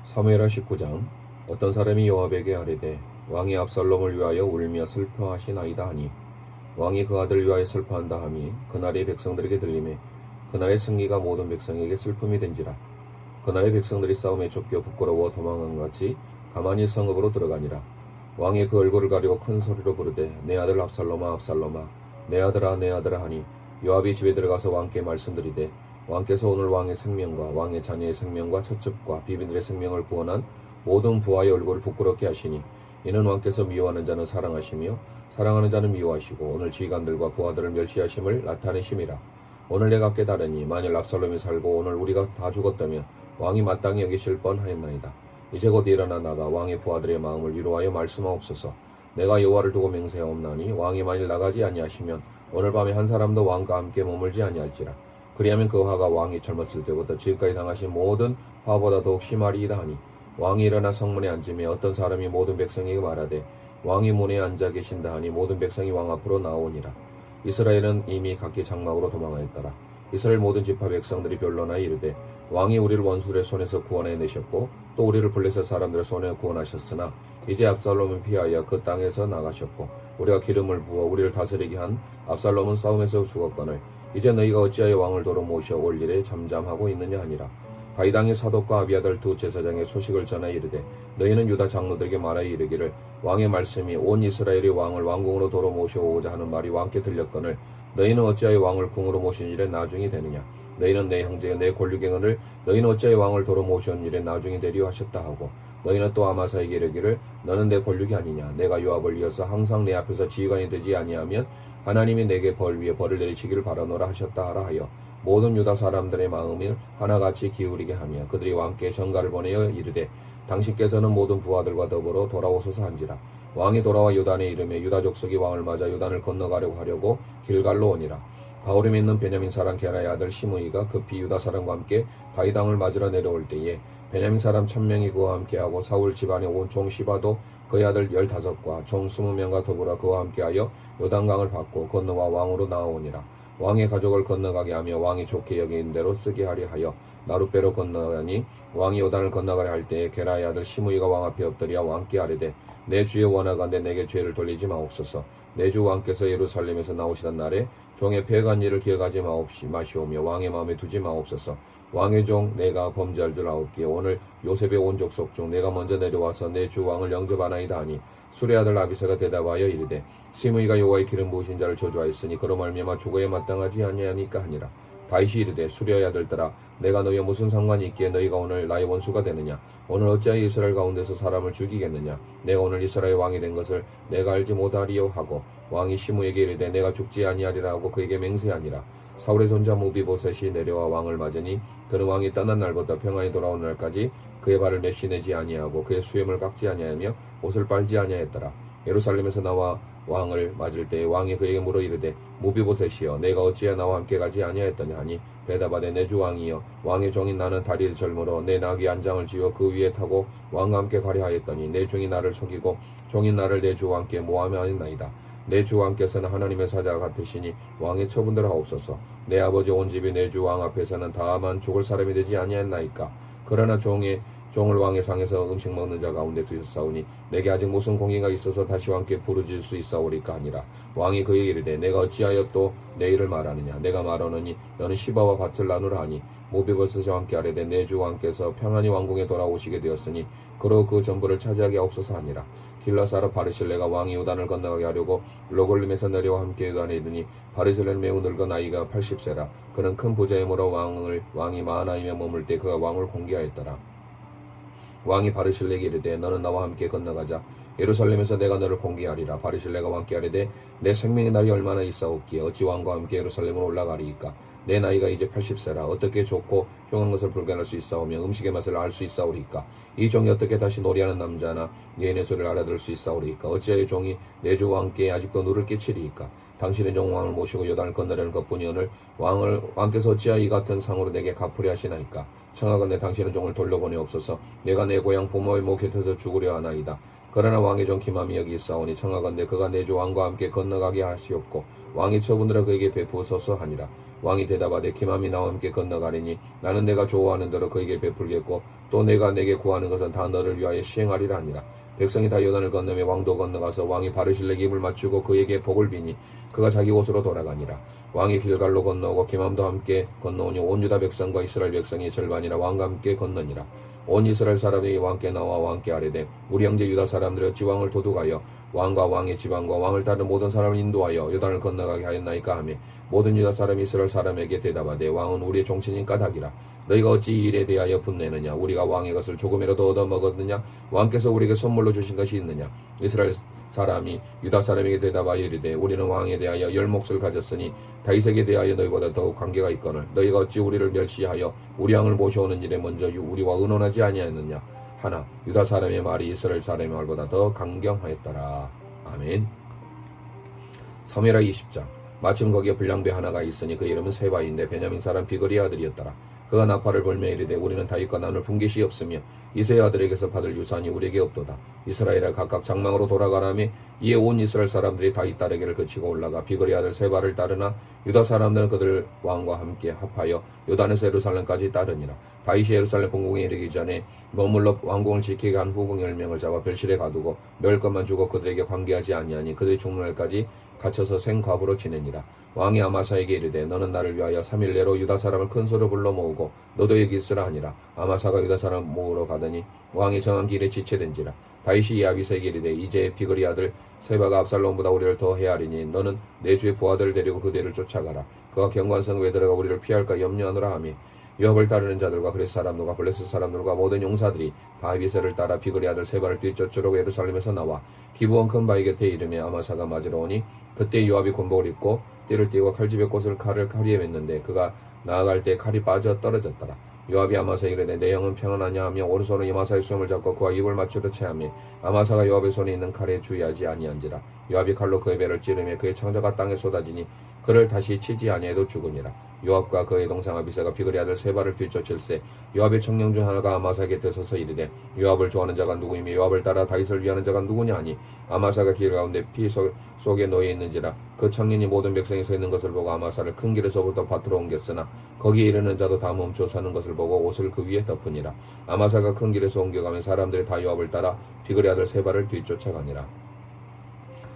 사무엘하 19장. 어떤 사람이 요압에게 아뢰되 왕이 압살롬을 위하여 울며 슬퍼하시나이다 하니 왕이 그 아들을 위하여 슬퍼한다 하니 그날의 백성들에게 들리매 그날의 승리가 모든 백성에게 슬픔이 된지라. 그날의 백성들이 싸움에 쫓겨 부끄러워 도망한 것 같이 가만히 성읍으로 들어가니라. 왕이 그 얼굴을 가리고 큰 소리로 부르되 내 아들 압살롬아 압살롬아 내 아들아 내 아들아 하니 요압이 집에 들어가서 왕께 말씀드리되 왕께서 오늘 왕의 생명과 왕의 자녀의 생명과 처첩과 비빈들의 생명을 구원한 모든 부하의 얼굴을 부끄럽게 하시니 이는 왕께서 미워하는 자는 사랑하시며 사랑하는 자는 미워하시고 오늘 지휘관들과 부하들을 멸시하심을 나타내심이라. 오늘 내가 깨달으니 만일 압살롬이 살고 오늘 우리가 다 죽었다면 왕이 마땅히 여기실 뻔하였나이다. 이제 곧 일어나 나가 왕의 부하들의 마음을 위로하여 말씀하옵소서. 내가 여호와를 두고 맹세하옵나니 왕이 만일 나가지 아니하시면 오늘 밤에 한 사람도 왕과 함께 머물지 아니할지라. 그리하면 그 화가 왕이 젊었을 때부터 지금까지 당하신 모든 화보다 더욱 심하리이다 하니 왕이 일어나 성문에 앉으며 어떤 사람이 모든 백성에게 말하되 왕이 문에 앉아 계신다 하니 모든 백성이 왕 앞으로 나오니라. 이스라엘은 이미 각기 장막으로 도망하였더라. 이스라엘 모든 지파 백성들이 변론하여 이르되 왕이 우리를 원수의 손에서 구원해 내셨고 또 우리를 블레셋 사람들의 손에 구원하셨으나 이제 압살롬을 피하여 그 땅에서 나가셨고 우리가 기름을 부어 우리를 다스리게 한 압살롬은 싸움에서 죽었거늘 이제 너희가 어찌하여 왕을 도로 모셔 올 일에 잠잠하고 있느냐 하니라. 바이당의 사독과 아비아달 두 제사장의 소식을 전하 이르되 너희는 유다 장로들에게 말하여 이르기를 왕의 말씀이 온 이스라엘이 왕을 왕궁으로 도로 모셔오고자 하는 말이 왕께 들렸거늘 너희는 어찌하여 왕을 궁으로 모신 일에 나중이 되느냐. 너희는 내 형제여 내 권류갱언을 너희는 어찌하여 왕을 도로 모셔온 일에 나중이 되리오 하셨다 하고 너희는 또 아마사에게 이르기를 너는 내 권력이 아니냐. 내가 요압을 이어서 항상 내 앞에서 지휘관이 되지 아니하면 하나님이 내게 벌 위에 벌을 내리시기를 바라노라 하셨다 하라 하여 모든 유다 사람들의 마음을 하나같이 기울이게 하며 그들이 왕께 전가를 보내어 이르되 당신께서는 모든 부하들과 더불어 돌아오소서 한지라. 왕이 돌아와 요단에 이르며 유다 족속이 왕을 맞아 요단을 건너가려고 하려고 길갈로 오니라. 바울임에 있는 베냐민 사람 게라의 아들 시므이가 급히 유다 사람과 함께 바이당을 맞으러 내려올 때에 베냐민 사람 1000명이 그와 함께하고 사울 집안의 온 종 시바도 그의 아들 15과 종 20명과 더불어 그와 함께하여 요단강을 받고 건너와 왕으로 나아오니라. 왕의 가족을 건너가게 하며 왕이 좋게 여기는 대로 쓰게 하려 하여 나룻배로 건너가니 왕이 요단을 건너가려 할 때에 게라의 아들 시므이가 왕 앞에 엎드려 왕께 아뢰되 내 주의 원하건대 내게 죄를 돌리지 마옵소서. 내 주 왕께서 예루살렘에서 나오시던 날에 종의 패간 일을 기억하지 마시오며 왕의 마음에 두지 마옵소서. 왕의 종 내가 범죄할 줄 아옵기에 오늘 요셉의 온 족속 중 내가 먼저 내려와서 내 주 왕을 영접하나이다 하니 술의 아들 아비새가 대답하여 이르되 시므이가 여호와의 기름 부으신 자를 저주하였으니 그로 말미암아 죽어야 마땅하지 아니하니까 하니라. 다윗이 이르되 수려의 아들들아 내가 너희와 무슨 상관이 있기에 너희가 오늘 나의 원수가 되느냐. 오늘 어찌하여 이스라엘 가운데서 사람을 죽이겠느냐. 내가 오늘 이스라엘 왕이 된 것을 내가 알지 못하리요 하고 왕이 시므에게 이르되 내가 죽지 아니하리라 하고 그에게 맹세하니라. 사울의 손자 무비보셋이 내려와 왕을 맞으니 그는 왕이 떠난 날부터 평안히 돌아온 날까지 그의 발을 맵시내지 아니하고 그의 수염을 깎지 아니하며 옷을 빨지 아니하였더라. 예루살렘에서 나와 왕을 맞을 때에 왕이 그에게 물어 이르되 무비보셋이여 내가 어찌하여 나와 함께 가지 아니하였더냐 하니 대답하되 내 주 왕이여 왕의 종인 나는 다리를 절므로 내 나귀 안장을 지어 그 위에 타고 왕과 함께 가려 하였더니 내 종이 나를 속이고 종인 나를 내 주 왕께 모함하였나이다. 내 주 왕께서는 하나님의 사자가 같으시니 왕의 처분들 하옵소서. 내 아버지 온 집이 내 주 왕 앞에서는 다만 죽을 사람이 되지 아니하였나이까. 그러나 종을 왕의 상에서 음식 먹는 자 가운데 두셨사오니 내게 아직 무슨 공의가 있어서 다시 왕께 부르질 수 있사오리까 하니라. 왕이 그에게 이르되 내가 어찌하여 또 내 일을 말하느냐. 내가 말하노니 너는 시바와 밭을 나누라 하니 무비보셋과 함께 아뢰되 내 주 왕께서 평안히 왕궁에 돌아오시게 되었으니 그로 그 전부를 차지하게 하옵소서 하니라. 길라사르 바르실레가 왕이 요단을 건너가게 하려고 로골림에서 내려와 함께 요단에 이르니 바르실레는 매우 늙어 나이가 80세라. 그는 큰 부자이므로 왕이 마하나임에 머물 때 그가 왕을 공개하였더라. 왕이 바르실레에게 이르되 너는 나와 함께 건너가자. 예루살렘에서 내가 너를 공개하리라. 바르실레가 왕께 아뢰되 내 생명의 날이 얼마나 있사옵기에 어찌 왕과 함께 예루살렘으로 올라가리이까. 내 나이가 이제 80세라. 어떻게 좋고 흉한 것을 불견할 수 있사오며 음식의 맛을 알 수 있사오리이까. 이 종이 어떻게 다시 놀이하는 남자나 예인의 소리를 알아들을 수 있사오리이까. 어찌하여 종이 내 주와 함께 아직도 누를 끼치리이까. 당신의 종 왕을 모시고 요단을 건너려는 것뿐이 오늘 왕께서 어찌하여 이 같은 상으로 내게 갚으려 하시나이까. 청하건대 당신의 종을 돌려보내옵소서. 내가 내 고향 부모의 목 곁에서 죽으려 하나이다. 그러나 왕의 종 기맘이 여기 있사오니 청하건대 그가 내 주 왕과 함께 건너가게 하시옵고 왕의 처분으로 그에게 베푸소서 하니라. 왕이 대답하되 기맘이 나와 함께 건너가리니 나는 내가 좋아하는 대로 그에게 베풀겠고 또 내가 내게 구하는 것은 다 너를 위하여 시행하리라 하니라. 백성이 다 요단을 건너며 왕도 건너가서 왕이 바르실레에게 입을 맞추고 그에게 복을 비니 그가 자기 곳으로 돌아가니라. 왕이 길갈로 건너오고 기맘도 함께 건너오니 온 유다 백성과 이스라엘 백성의 절반이라 왕과 함께 건너니라. 온 이스라엘 사람이 왕께 나와 왕께 아뢰되 우리 형제 유다 사람들이 어찌 왕을 도둑하여 왕과 왕의 지방과 왕을 따르는 모든 사람을 인도하여 요단을 건너가게 하였나이까 하며 모든 유다 사람이 이스라엘 사람에게 대답하되 왕은 우리의 종친인 까닭이라. 너희가 어찌 이 일에 대하여 분내느냐? 우리가 왕의 것을 조금이라도 얻어먹었느냐? 왕께서 우리에게 선물로 주신 것이 있느냐? 이스라엘 사람이 유다 사람에게 대답하여 이르되 우리는 왕에 대하여 열 몫을 가졌으니 다윗에게 대하여 너희보다 더욱 관계가 있거늘 너희가 어찌 우리를 멸시하여 우리 왕을 모셔오는 일에 먼저 우리와 의논하지 아니하였느냐 하나 유다 사람의 말이 이스라엘 사람의 말보다 더 강경하였더라. 아멘. 사무엘하 20장. 마침 거기에 불량배 하나가 있으니 그 이름은 세바인데 베냐민 사람 비거리 아들이었더라. 그가 나팔을 불며 이르되 우리는 다윗과 나눌 분깃이 없으며 이새의 아들에게서 받을 유산이 우리에게 없도다. 이스라엘아 각각 장막으로 돌아가라며 이에 온 이스라엘 사람들이 다윗 따르기를 그치고 올라가 비거리 아들 세바를 따르나 유다 사람들은 그들 왕과 함께 합하여 요단에서 예루살렘까지 따르니라. 다윗이 예루살렘 본궁에 이르기 전에 머물러 왕궁을 지키게 한 후궁 10명을 잡아 별실에 가두고 먹을 것만 주고 그들에게 관계하지 아니하니 그들이 죽는 날까지 갇혀서 생과부로 지내니라. 왕이 아마사에게 이르되 너는 나를 위하여 3일 내로 유다 사람을 큰 소로 불러 모으고 너도 여기 있으라 하니라. 아마사가 유다 사람 모으러 가더니 왕이 정한 길에 지체된지라. 다윗이 아비새에게 이르되 이제 비거리 아들 세바가 압살롬보다 우리를 더 해하리니 너는 내 주의 부하들을 데리고 그 뒤를 쫓아가라. 그가 경관성읍에 들어가 우리를 피할까 염려하노라 하며 요압을 따르는 자들과 그레스 사람들과 블레셋 사람들과 모든 용사들이 다윗을 따라 비거리 아들 세바를 뒤쫓으려고 예루살렘에서 나와 기브온 큰 바위 곁에 이르며 아마사가 맞으러 오니 그때 요압이 군복을 입고 띠를 띠고 칼집에 꽂을 칼을 칼이에 맸는데 그가 나아갈 때 칼이 빠져 떨어졌더라. 요압이 아마사에게 이르되 내 영은 평안하냐 하며 오른손으로 아마사의 수염을 잡고 그와 입을 맞추려 채하며 아마사가 요압의 손에 있는 칼에 주의하지 아니한지라. 요압이 칼로 그의 배를 찌르며 그의 창자가 땅에 쏟아지니 그를 다시 치지 아니해도 죽으니라. 요압과 그의 동생 아비새가 비거리 아들 세바를 뒤쫓을세 요압의 청령 중 하나가 아마사 곁에 서서 이르되 요압을 좋아하는 자가 누구이며 요압을 따라 다윗을 위하는 자가 누구냐 하니 아마사가 길 가운데 피 속에 놓여 있는지라. 그 청년이 모든 백성이 서 있는 것을 보고 아마사를 큰 길에서부터 밭으로 옮겼으나 거기에 이르는 자도 다 멈춰 서는 것을 보고 옷을 그 위에 덮으니라. 아마사가 큰 길에서 옮겨가면 사람들이 다 요압을 따라 비거리 아들 세바를 뒤쫓아가니라.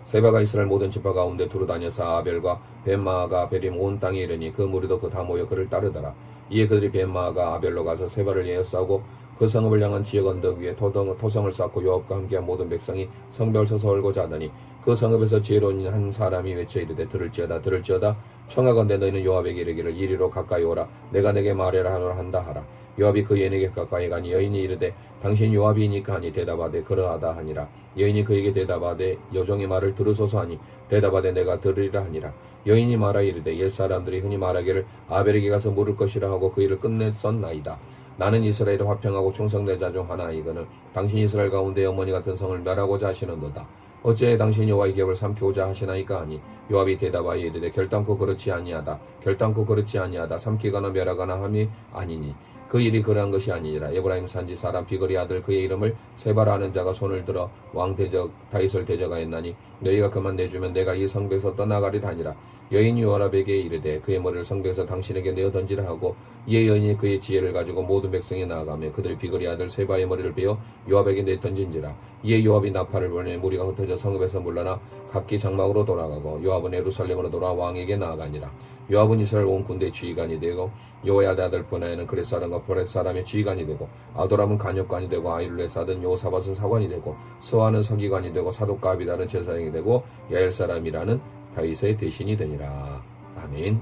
세바가 이스라엘 모든 지파 가운데 두루 다녀서 아벨과 벤마아가 베림 온 땅에 이르니 그 무리도 그 다 모여 그를 따르더라. 이에 그들이 벤마아가 아벨로 가서 세바를 예어 싸우고 그 성읍을 향한 지역 언덕 위에 토성을 쌓고 요압과 함께한 모든 백성이 성벽을 쳐서 헐고자 하더니 그 성읍에서 지혜로운 한 사람이 외쳐 이르되 들을지어다 들을지어다 청하건대 너희는 요압에게 이르기를 이리로 가까이 오라 내가 내게 말해라 하노라 한다 하라. 요압이 그 여인에게 가까이 가니 여인이 이르되 당신 요압이니까 하니 대답하되 그러하다 하니라. 여인이 그에게 대답하되 여종의 말을 들으소서 하니 대답하되 내가 들으리라 하니라. 여인이 말하 이르되 옛사람들이 흔히 말하기를 아벨에게 가서 물을 것이라 하고 그 일을 끝냈었나이다. 나는 이스라엘의 화평하고 충성된 자 중 하나이거늘 당신 이스라엘 가운데 어머니 같은 성을 멸하고자 하시는도다. 어찌해 당신이 여호와의 기업을 삼키고자 하시나이까 하니 요압이 대답하여 이르되 결단코 그렇지 아니하다 삼키거나 멸하거나 함이 아니니 그 일이 그러한 것이 아니니라. 에브라임 산지 사람 비거리 아들 그의 이름을 세바라 하는 자가 손을 들어 왕 다윗을 대적하였나니 너희가 그만 내주면 내가 이 성벽에서 떠나가리라 하니라. 여인이 요압에게 이르되 그의 머리를 성벽에서 당신에게 내어 던지라 하고 이에 여인이 그의 지혜를 가지고 모든 백성이 나아가며 그들이 비거리 아들 세바의 머리를 베어 요압에게 내 던진지라. 이에 요압이 나팔을 불며 무리가 흩어져 성읍에서 물러나 각기 장막으로 돌아가고 요압은 예루살렘으로 돌아 왕에게 나아가니라. 요압은 이스라엘 온 군대의 지휘관이 되고 요야다 아들 분하야는 그렛 사람과 브렛 사람의 지휘관이 되고 아도람은 간역관이 되고 아이룰렛 요사밧은 사관이 되고 스와는 서기관이 되고 사독과 아비다는 제사장이 되고 야엘 사람이라는 다윗의 대신이 되니라. 아멘.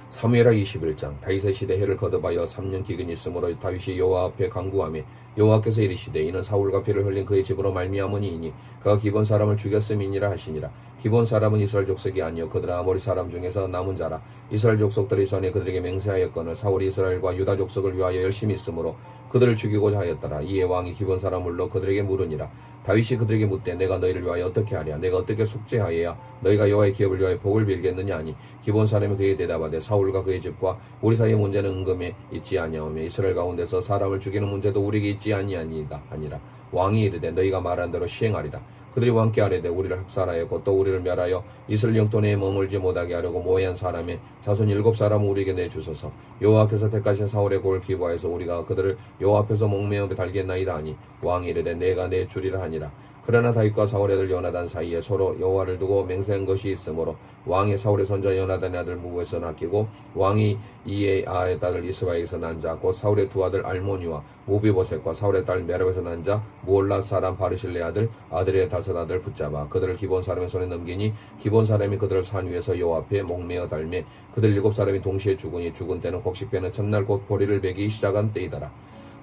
사무엘하 21장. 다윗의 시대 해를 거듭하여 3년 기근이 있으므로 다윗이 여호와 앞에 간구하며 여호와께서 이르시되 이는 사울과 피를 흘린 그의 집으로 말미암으니이니 그가 기본 사람을 죽였음이니라 하시니라. 기본 사람은 이스라엘 족속이 아니요 그들은 아모리 사람 중에서 남은 자라. 이스라엘 족속들이 전에 그들에게 맹세하였거늘 사울이 이스라엘과 유다 족속을 위하여 열심히 있으므로 그들을 죽이고자 하였더라. 이에 왕이 기본 사람을로 그들에게 물으니라. 다윗이 그들에게 묻되 내가 너희를 위하여 어떻게 하랴? 내가 어떻게 속죄하여야 너희가 여호와의 기업을 위하여 복을 빌겠느냐 하니 기본 사람이 그에게 대답하되 사울과 그의 집과 우리 사이의 문제는 은금에 있지 아니하오며 이스라엘 가운데서 사람을 죽이는 문제도 우리에게 있지 아니하니이다 하니라. 왕이 이르되 너희가 말한 대로 시행하리라. 그들이 왕께 아뢰되 우리를 학살하였고 또 우리를 멸하여 이스라엘 영토 내에 머물지 못하게 하려고 모해한 사람의 자손 7사람을 우리에게 내주소서. 여호와께서 택하신 사울의 골을 기부하여서 우리가 그들을 여호와 앞에서 목매어 달겠나이다 하니 왕이 이르되 내가 내주리라 하니라. 그러나 다윗과 사울의 아들 요나단 사이에 서로 여호와를 두고 맹세한 것이 있으므로 왕이 사울의 손자 요나단의 아들 무부에서 낚이고 왕이 이에 아의 딸 이스바에게서 난 자 곧 사울의 두 아들 알모니와 무비보셋과 사울의 딸 메랍에서 난 자 무올라 사람 바르실레 아들의 5 아들 붙잡아 그들을 기본 사람의 손에 넘기니 기본 사람이 그들을 산 위에서 여호와 앞에 목매어 달매 그들 7사람이 동시에 죽으니 죽은 때는 곡식배는 첫날 곧 보리를 베기 시작한 때이더라.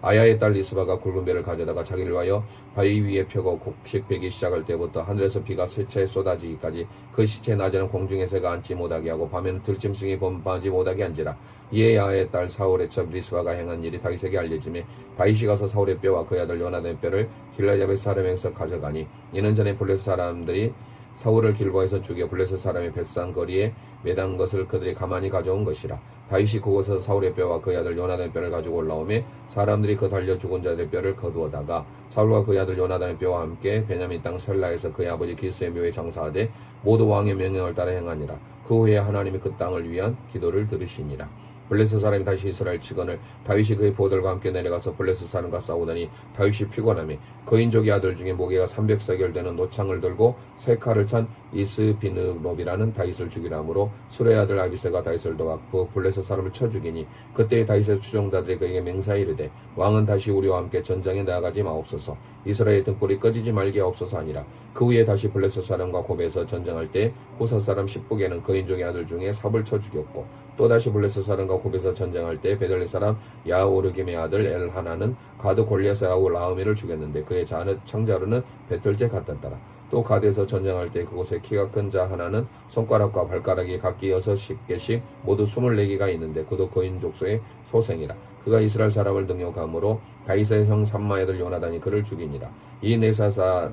아야의 딸 리스바가 굵은 배를 가져다가 자기를 위하여 바위 위에 펴고 곡식 베기 시작할 때부터 하늘에서 비가 세차에 쏟아지기까지 그 시체 낮에는 공중에 새가 앉지 못하게 하고 밤에는 들짐승이 범하지 못하게 한지라. 이에 야의 딸 사울의 첩 리스바가 행한 일이 다윗에게 알려지매 다윗이 가서 사울의 뼈와 그의 아들 요나단의 뼈를 길라잡의 사람에게서 가져가니 이는 전에 블레셋 사람들이 사울을 길보에서 죽여 블레셋 사람의 벳산 거리에 매단 것을 그들이 가만히 가져온 것이라. 다윗이 그곳에서 사울의 뼈와 그의 아들 요나단의 뼈를 가지고 올라오매 사람들이 그 달려 죽은 자들의 뼈를 거두어다가 사울과 그의 아들 요나단의 뼈와 함께 베냐민 땅 셀라에서 그의 아버지 기스의 묘에 장사하되 모두 왕의 명령을 따라 행하니라. 그 후에 하나님이 그 땅을 위한 기도를 들으시니라. 블레셋 사람이 다시 이스라엘 치건을 다윗이 그의 보들과 함께 내려가서 블레셋 사람과 싸우더니 다윗이 피곤하며 거인족의 아들 중에 무게가 300세겔 되는 노창을 들고 세 칼을 찬 이스비느롭이라는 다윗을 죽이라 하므로 수레의 아들 아비새가 다윗을 도왔고 블레셋 사람을 쳐 죽이니 그때 다윗의 추종자들이 그에게 맹세하여 이르되 왕은 다시 우리와 함께 전장에 나아가지 마옵소서. 이스라엘의 등불이 꺼지지 말게 하옵소서 하니라. 그 후에 다시 블레셋 사람과 고베에서 전쟁할 때 후사 사람 십부게는 거인족의 아들 중에 삽을 쳐 죽였고 또다시 블레셋 사람과 고베에서 전쟁할 때 베들레 사람 야오르김의 아들 엘하나는 가드 골리앗의 아우 라우미를 죽였는데 그의 창자로는 배틀째 같았더라. 또 가드에서 전쟁할 때 그곳에 키가 큰 자 하나는 손가락과 발가락이 각기 6개씩 모두 24개가 있는데 그도 거인 족속의 소생이라. 그가 이스라엘 사람을 능욕함으로 다윗의 형 삼마의 아들 요나단이 그를 죽이니라. 이 네사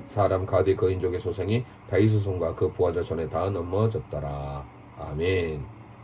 사람 가드 거인족의 소생이 다윗의 손과 그 부하들 손에 다 넘어졌더라. 아멘.